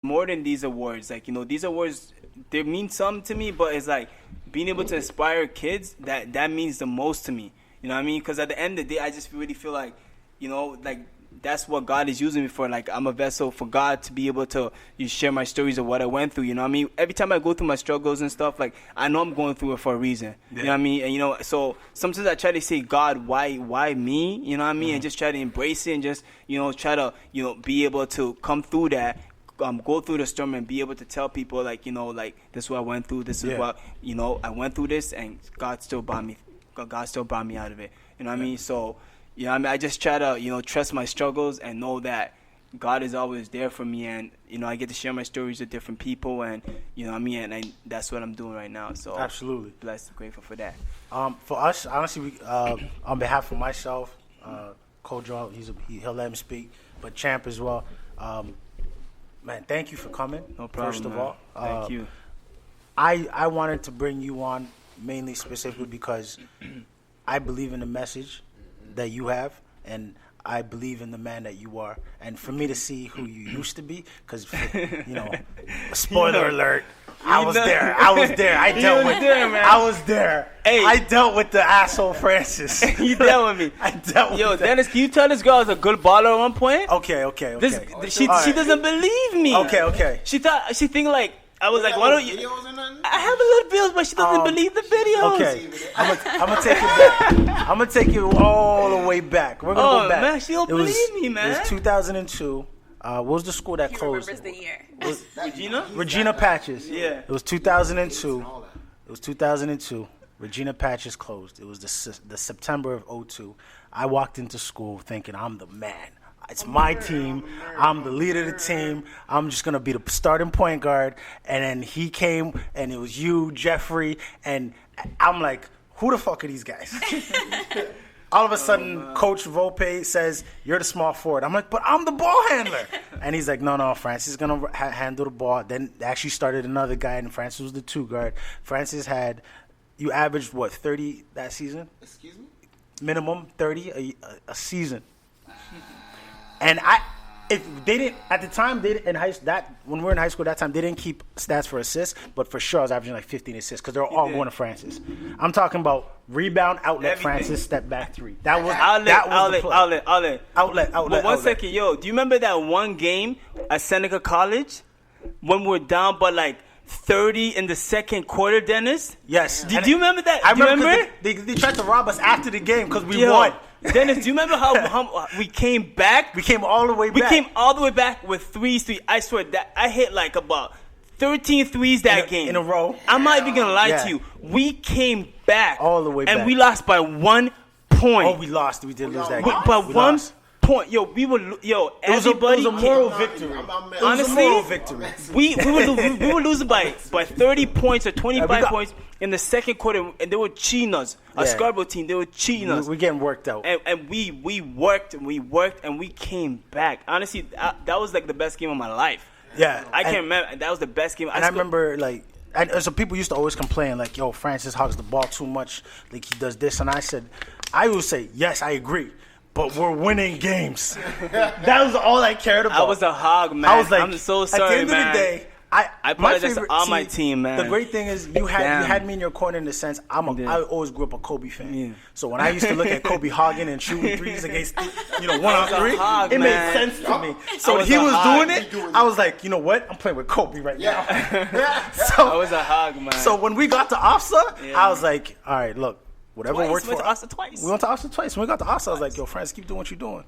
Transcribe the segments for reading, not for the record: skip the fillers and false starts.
more than these awards. Like, these awards, they mean something to me, but it's like being able to inspire kids, that means the most to me. You know what I mean? Because at the end of the day, I just really feel like, like that's what God is using me for. Like, I'm a vessel for God to be able to share my stories of what I went through. You know what I mean? Every time I go through my struggles and stuff, like, I know I'm going through it for a reason. Yeah. You know what I mean? And, so sometimes I try to say, God, why me? You know what I mean? And just try to embrace it and just, try to, be able to come through that. Go through the storm and be able to tell people, like, like, this is what I went through. This is what, I went through this, and God still brought me out of it. You know what I mean? So, I just try to, trust my struggles and know that God is always there for me. And, I get to share my stories with different people, and, and that's what I'm doing right now. So absolutely blessed, grateful for that. For us, honestly, on behalf of myself, KoJo, he'll let him speak, but Champ as well. Man, thank you for coming. No problem. First of all, thank you. I wanted to bring you on mainly specifically because I believe in the message that you have, and I believe in the man that you are. And for me to see who you used to be, because spoiler alert, I was there. I was there. Hey. I dealt with the asshole Francis. You dealt with me. I dealt with that. Dennis, can you tell this girl I was a good baller at one point? Okay. She doesn't believe me. Okay. She think like I was like, why don't you? I have a little bills, but she doesn't believe the videos. Okay, I'm gonna take you back. I'm gonna take you all the way back. We're gonna go back. Man, she don't believe me, man. It was 2002. What was the school that closed? He remembers the year. Regina Patches. Yeah. It was 2002. It was 2002. Regina Patches closed. It was the September of 2002. I walked into school thinking I'm the man. It's my team. I'm the leader of the team. I'm just going to be the starting point guard. And then he came, and it was you, Jeffrey, and I'm like, who the fuck are these guys? All of a sudden, Coach Volpe says, you're the small forward. I'm like, but I'm the ball handler. And he's like, no, Francis is going to handle the ball. Then they actually started another guy, and Francis was the two guard. Francis you averaged, 30 that season? Excuse me? Minimum 30 a season. And if they didn't at the time, when we were in high school that time, they didn't keep stats for assists, but for sure I was averaging like 15 assists because they were all going to Francis. I'm talking about rebound, outlet, everything. Francis, step back three. That was outlet. But one second, do you remember that one game at Seneca College when we were down by like 30 in the second quarter, Dennis? Yes. Do you remember that? I remember they tried to rob us after the game because we won. Dennis, do you remember how we came back? We came all the way back. We came all the way back with threes. I swear that I hit like about 13 threes that game. In a row. I'm not even going to lie to you. We came back. All the way back. And we lost by 1 point. Oh, we lost. We did lose that game. By 1 point. Everybody. It was a moral victory. Honestly, moral victory. We were losing by 30 points or 25 points in the second quarter, and they were cheating us. A Scarborough team, they were cheating us. We're getting worked out. And we worked, and we came back. Honestly, that was like the best game of my life. Yeah. I can't remember. That was the best game. And I remember, like, and so people used to always complain, like, yo, Francis hogs the ball too much. Like, he does this. And I would say, yes, I agree. But we're winning games. That was all I cared about. I was a hog, man. I was like, I'm so sorry, at the end of the day, I apologize to all my team, man. The great thing is you had me in your corner in the sense I always grew up a Kobe fan. Yeah. So when I used to look at Kobe hogging and shooting threes against 1-on-3, it made sense to me. So when he was doing it, I was like, you know what? I'm playing with Kobe right now. So I was a hog, man. So when we got to OFSA, I was like, all right, look. Whatever worked for us. Twice. We went to OFSA twice. When we got to OFSA, I was like, yo, friends, keep doing what you're doing.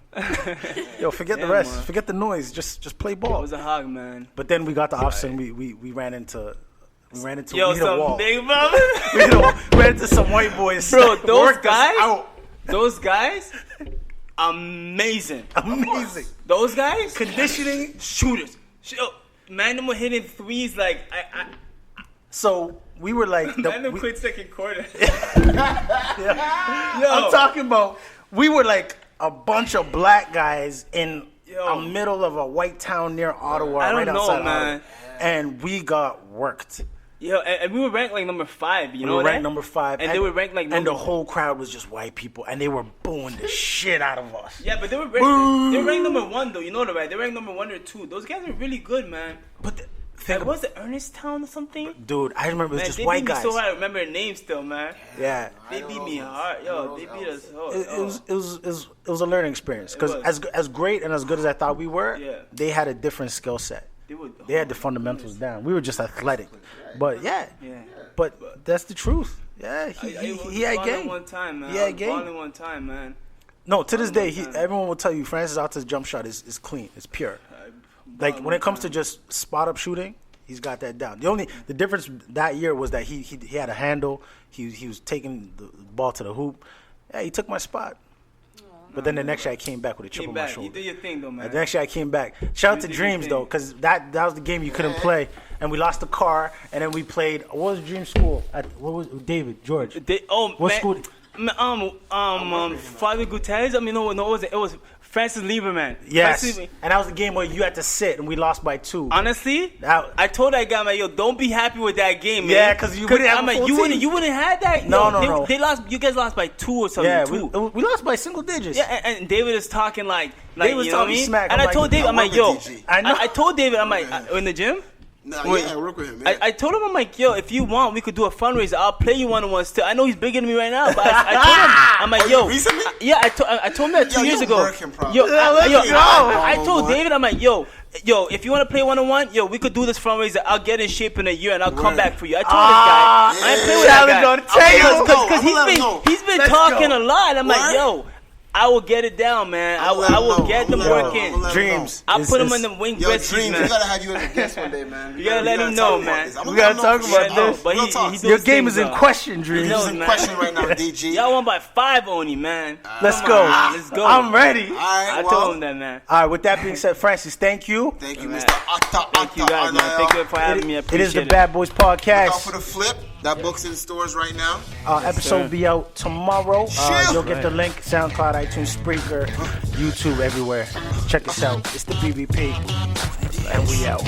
Yo, forget the rest. Man. Forget the noise. Just play ball. It was a hog, man. But then we got to OFSA and we ran into we hit a wall. Big brother. we ran into some white boys. Bro, those guys, amazing. Those guys, conditioning shooters. Man, them were hitting threes like So we were like, we quit second quarter. I'm talking about we were like a bunch of black guys in the middle of a white town near Ottawa, right outside Ottawa, and we got worked. Yo, and we were ranked like number 5. You know We were that? ranked number 5, and they were ranked like and the whole crowd was just white people, and they were booing the shit out of us. Yeah, but they were ranked number 1 though. You know that, right? They were ranked number 1 or 2. Those guys are really good, man. But was it Ernest Town or something? Dude, I remember it was just they white beat me guys. so hard. I remember their names still, man. Yeah. They beat me hard. Yo, they beat us hard. It was a learning experience because as great and as good as I thought we were, they had a different skill set. They had the fundamentals down. We were just athletic, but but that's the truth. Yeah, he had game. One time, man. He had game. Balling one time, man. No, to this day, everyone will tell you Francis Atta's jump shot is clean. It's pure. Like when it comes to just spot up shooting, he's got that down. The difference that year was that he had a handle. He was taking the ball to the hoop. Yeah, he took my spot. But then the next year I came back with a chip on my shoulder. You did your thing though, man. The next year I came back. Shout out to Dreams though, because that was the game you couldn't play, and we lost the car, and then we played. What was Dream School? What was David George? What school? Father Gutierrez. I mean, no, it was Francis Lieberman. Yes, and that was the game where you had to sit, and we lost by 2. Honestly, I told that guy, man, yo, don't be happy with that game, man. Yeah, because you wouldn't have a full team. You wouldn't have that. No. They lost. You guys lost by 2 or something. Yeah, we lost by single digits. Yeah, and David is talking like David was you know what I talking mean? smack. And I told David, I'm like, yo, I told David, I'm like, in the gym. No, I work with him, man. I told him, I'm like, yo, if you want, we could do a fundraiser. I'll play you one-on-one still. I know he's bigger than me right now, but I told him, I'm like, yo. Recently? I told him that 2 years ago. Yo, I told David, I'm like, yo, if you want to play one-on-one, we could do this fundraiser. I'll get in shape in a year and I'll come back for you. I told this guy. I ain't playing with that guy. Because he's been talking a lot. I'm like, yo. I will get it down, man. I will get them working. Dreams. I'll put them on the wing Dreams, man. we gotta have you as a guest one day, man. You gotta let him know, man. We gotta talk about this. But your game is in question, Dreams. It's in question right now, DG. Y'all won by 5 only, man. Let's go. Let's go. I'm ready. All right, I told him that, man. All right, with that being said, Francis, thank you. Thank you, Mr. Atta. Thank you, guys, man. Thank you for having me. I appreciate it is the Bad Boys Podcast. Look out for the flip. That book's in stores right now. Episode will be out tomorrow. You'll get the link, SoundCloud, iTunes, Spreaker, YouTube, everywhere. Check us out. It's the BBP, and we out.